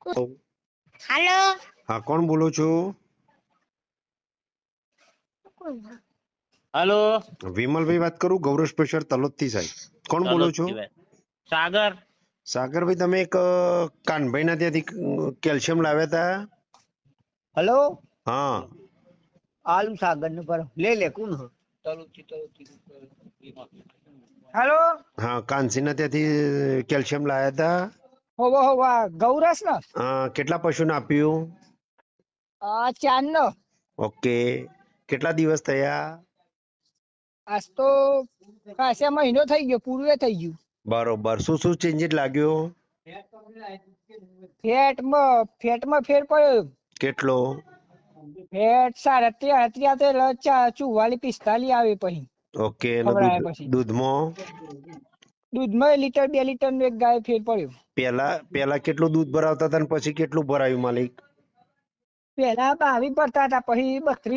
હાલો. હા, કોણ બોલો છો? हेलो વિમલભાઈ વાત કરું, ગૌરવ સ્પેશિયલ તલોદથી સાહેબ. કોણ બોલો છો? सागर સાગરભાઈ, તમે એક કાનભાઈના ત્યાંથી કેલ્શિયમ લાવ્યા હતા. हेलो હા, आलू सागर ने पर ले कौन हो हेलो હા, કાનસીના ત્યાંથી કેલ્શિયમ લાવ્યા હતા. होवा गौरस ना કેટલા પશુને આપ્યું? चार नो ઓકે, કેટલા દિવસ થયા? आज तो खासे महीनो થઈ ગયો પૂર્વે થઈ ગયું બરોબર. શું ચેન્જીસ લાગ્યો? ફેટમાં ફેર પડ્યો કેટલો? ફેટ 33 44 45 આવે પછી ઓકે. અને ખવડાયા પછી દૂધમાં દૂધમાં લીટર 2 લીટર નું એક ગાય ફેર પડ્યો પેલા કેટલું દૂધ ભરાવતા હતા અને પછી કેટલું ભરાયું માલિક? પેલા 22 પડતા હતા પછી 32